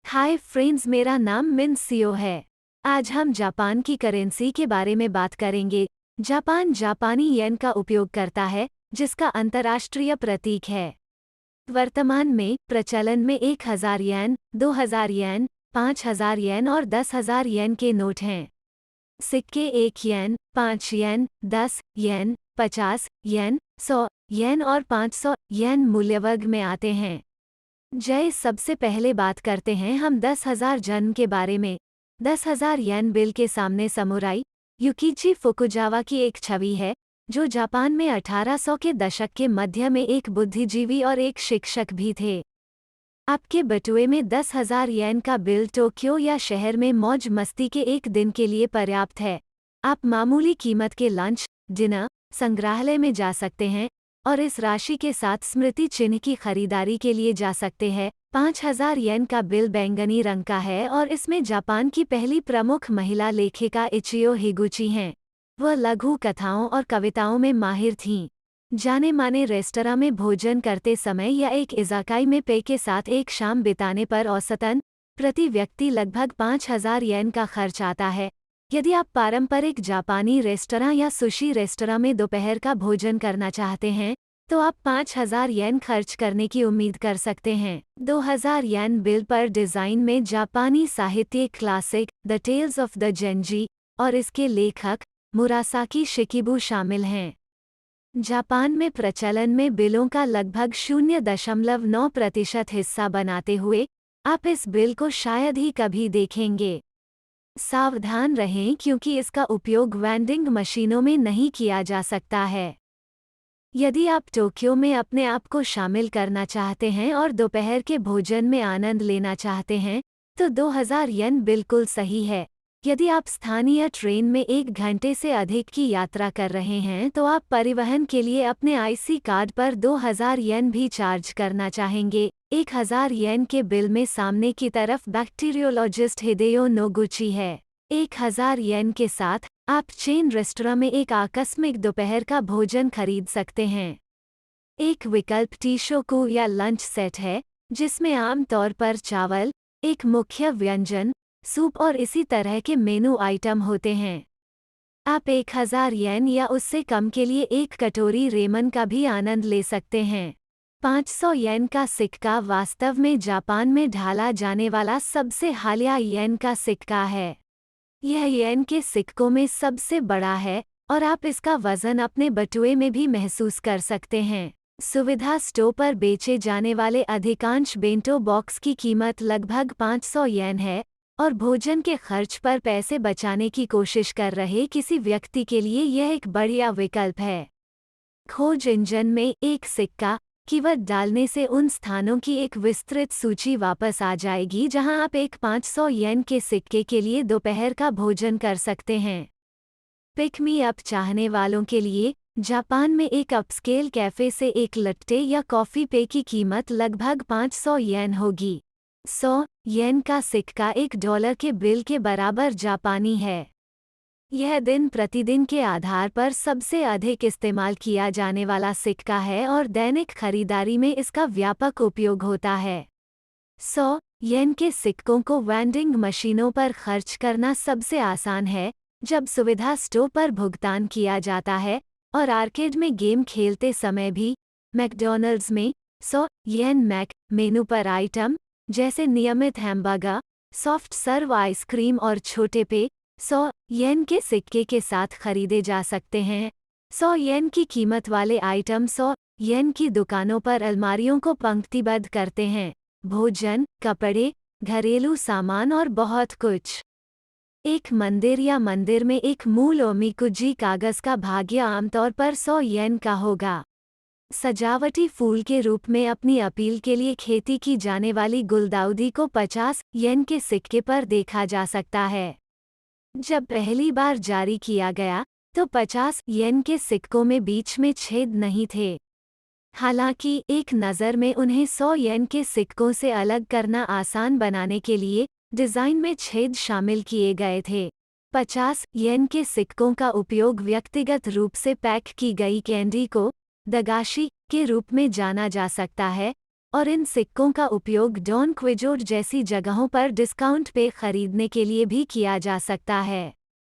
Hi friends, मेरा नाम मिनसियो है। आज हम जापान की करेंसी के बारे में बात करेंगे। जापान जापानी येन का उपयोग करता है, जिसका अंतर्राष्ट्रीय प्रतीक है। वर्तमान में प्रचलन में 1000 येन, 2000 येन, 5000 येन और 10,000 येन के नोट हैं। सिक्के 1 येन, 5 येन, 10 येन, 50 येन, 100 येन और 500 येन मूल्यवर्ग में आते हैं। जय, सबसे पहले बात करते हैं हम 10,000 जन के बारे में। 10,000 येन बिल के सामने समुराई युकिची फुकुजावा की एक छवि है, जो जापान में 1800 के दशक के मध्य में एक बुद्धिजीवी और एक शिक्षक भी थे। आपके बटुए में 10,000 येन का बिल टोक्यो या शहर में मौज मस्ती के एक दिन के लिए पर्याप्त है। आप मामूली कीमत के लंच, डिनर, संग्रहालय में जा सकते हैं और इस राशि के साथ स्मृति चिन्ह की खरीदारी के लिए जा सकते हैं। 5,000 येन का बिल बैंगनी रंग का है और इसमें जापान की पहली प्रमुख महिला लेखिका इचियो हिगुची हैं। वह लघु कथाओं और कविताओं में माहिर थीं। जाने माने रेस्तरां में भोजन करते समय या एक इज़ाकाई में पेय के साथ एक शाम बिताने पर औसतन प्रति व्यक्ति लगभग 5,000 येन का खर्च आता है। यदि आप पारंपरिक जापानी रेस्तरां या सुशी रेस्तरां में दोपहर का भोजन करना चाहते हैं, तो आप 5,000 येन खर्च करने की उम्मीद कर सकते हैं। 2,000 येन बिल पर डिज़ाइन में जापानी साहित्य classic the tales of the Genji और इसके लेखक मुरासाकी शिकिबू शामिल हैं। जापान में प्रचलन में बिलों का लगभग 0.9% हिस्सा बनाते हुए आप इस बिल को शायद ही कभी देखेंगे। सावधान रहें, क्योंकि इसका उपयोग वेंडिंग मशीनों में नहीं किया जा सकता है। यदि आप टोक्यो में अपने आप को शामिल करना चाहते हैं और दोपहर के भोजन में आनंद लेना चाहते हैं, तो 2,000 येन बिल्कुल सही है। यदि आप स्थानीय ट्रेन में 1 घंटे से अधिक की यात्रा कर रहे हैं, तो आप परिवहन के लिए अपने आईसी कार्ड पर 2,000 येन भी चार्ज करना चाहेंगे। 1,000 येन के बिल में सामने की तरफ बैक्टीरियोलॉजिस्ट हिदेयो नोगुची है। 1,000 येन के साथ आप चेन रेस्तरां में एक आकस्मिक दोपहर का भोजन खरीद सकते हैं। एक विकल्प टीशोकू या लंच सेट है, जिसमें आमतौर पर चावल, एक मुख्य व्यंजन, सूप और इसी तरह के मेनू आइटम होते हैं। आप 1,000 येन या उससे कम के लिए एक कटोरी रेमन का भी आनंद ले सकते हैं। 500 येन का सिक्का वास्तव में जापान में ढाला जाने वाला सबसे हालिया येन का सिक्का है। यह येन के सिक्कों में सबसे बड़ा है और आप इसका वजन अपने बटुए में भी महसूस कर सकते हैं। सुविधा स्टोर पर बेचे जाने वाले अधिकांश बेंटो बॉक्स की कीमत लगभग 500 येन है और भोजन के खर्च पर पैसे बचाने की कोशिश कर रहे किसी व्यक्ति के लिए यह एक बढ़िया विकल्प है। खोज इंजन में एक सिक्का कीवर्ड डालने से उन स्थानों की एक विस्तृत सूची वापस आ जाएगी जहां आप एक 500 येन के सिक्के के लिए दोपहर का भोजन कर सकते हैं। पिक मी अप चाहने वालों के लिए जापान में एक अपस्केल कैफे से एक लट्टे या कॉफ़ी पे की कीमत लगभग 500 येन होगी। 100 येन का सिक्का $1 के बिल के बराबर जापानी है। यह दिन प्रतिदिन के आधार पर सबसे अधिक इस्तेमाल किया जाने वाला सिक्का है और दैनिक खरीदारी में इसका व्यापक उपयोग होता है। 100 येन के सिक्कों को वेंडिंग मशीनों पर खर्च करना सबसे आसान है, जब सुविधा स्टोर पर भुगतान किया जाता है और आर्केड में गेम खेलते समय भी। मैकडॉनल्ड्स में 100 येन मैक मेनू पर आइटम जैसे नियमित हैमबर्गर, सॉफ्ट सर्व आइसक्रीम और छोटे पे 100 येन के सिक्के के साथ खरीदे जा सकते हैं। 100 येन की कीमत वाले आइटम 100 येन की दुकानों पर अलमारियों को पंक्तिबद्ध करते हैं। भोजन, कपड़े, घरेलू सामान और बहुत कुछ। एक मंदिर या मंदिर में एक मूल ओमीकुजी कागज का भाग्य आमतौर पर 100 येन का होगा। सजावटी फूल के रूप में अपनी अपील के लिए खेती की जाने वाली गुलदाउदी को 50 येन के सिक्के पर देखा जा सकता है। जब पहली बार जारी किया गया, तो 50 येन के सिक्कों में बीच में छेद नहीं थे। हालांकि एक नज़र में उन्हें 100 येन के सिक्कों से अलग करना आसान बनाने के लिए डिज़ाइन में छेद शामिल किए गए थे। 50 येन के सिक्कों का उपयोग व्यक्तिगत रूप से पैक की गई कैंडी को दगाशी के रूप में जाना जा सकता है, और इन सिक्कों का उपयोग डॉन क्विजोट जैसी जगहों पर डिस्काउंट पे खरीदने के लिए भी किया जा सकता है।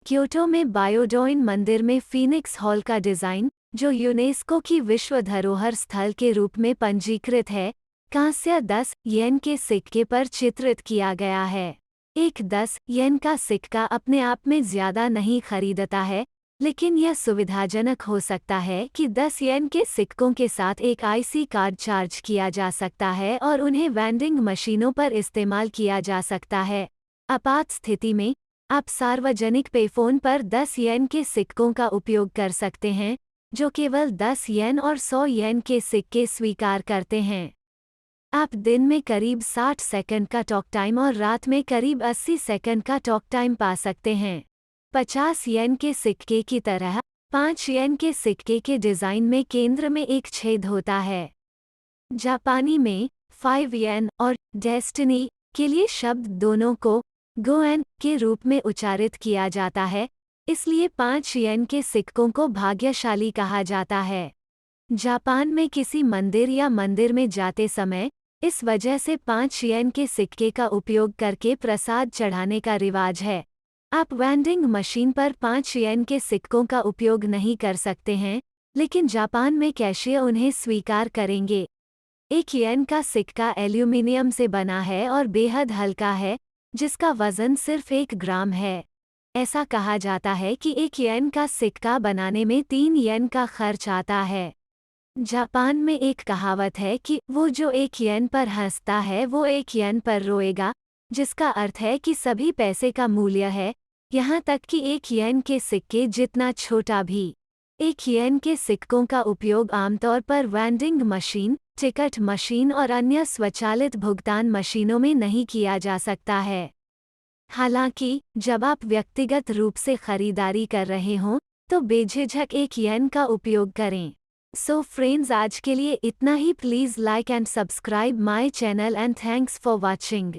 क्योटो में बायोडोइन मंदिर में फीनिक्स हॉल का डिज़ाइन, जो यूनेस्को की विश्व धरोहर स्थल के रूप में पंजीकृत है, कांस्य 10 येन के सिक्के पर चित्रित किया गया है। एक 10 येन का सिक्का अपने आप में ज्यादा नहीं खरीदता है, लेकिन यह सुविधाजनक हो सकता है कि 10 येन के सिक्कों के साथ एक आईसी कार्ड चार्ज किया जा सकता है और उन्हें वेंडिंग मशीनों पर इस्तेमाल किया जा सकता है। आपात स्थिति में आप सार्वजनिक पेफोन पर 10 येन के सिक्कों का उपयोग कर सकते हैं, जो केवल 10 येन और 100 येन के सिक्के स्वीकार करते हैं। आप दिन में करीब 60 सेकंड का टॉक टाइम और रात में करीब 80 सेकंड का टॉक टाइम पा सकते हैं। 50 येन के सिक्के की तरह 5 येन के सिक्के के डिज़ाइन में केंद्र में एक छेद होता है। जापानी में 5 येन और डेस्टिनी के लिए शब्द दोनों को गोएन के रूप में उच्चारित किया जाता है, इसलिए 5 येन के सिक्कों को भाग्यशाली कहा जाता है। जापान में किसी मंदिर या मंदिर में जाते समय इस वजह से 5 येन के सिक्के का उपयोग करके प्रसाद चढ़ाने का रिवाज है। आप वेंडिंग मशीन पर 5 येन के सिक्कों का उपयोग नहीं कर सकते हैं, लेकिन जापान में कैशियर उन्हें स्वीकार करेंगे। 1 येन का सिक्का एल्यूमिनियम से बना है और बेहद हल्का है, जिसका वजन सिर्फ 1 ग्राम है। ऐसा कहा जाता है कि 1 येन का सिक्का बनाने में 3 येन का खर्च आता है। जापान में एक कहावत है कि वो जो 1 येन पर हंसता है वो 1 येन पर रोएगा, जिसका अर्थ है कि सभी पैसे का मूल्य है, यहाँ तक कि 1 येन के सिक्के जितना छोटा भी। 1 येन के सिक्कों का उपयोग आमतौर पर वेंडिंग मशीन, टिकट मशीन और अन्य स्वचालित भुगतान मशीनों में नहीं किया जा सकता है। हालांकि जब आप व्यक्तिगत रूप से खरीदारी कर रहे हों, तो बेझिझक 1 येन का उपयोग करें। सो फ्रेंड्स, आज के लिए इतना ही। Please like and subscribe my channel and thanks for watching.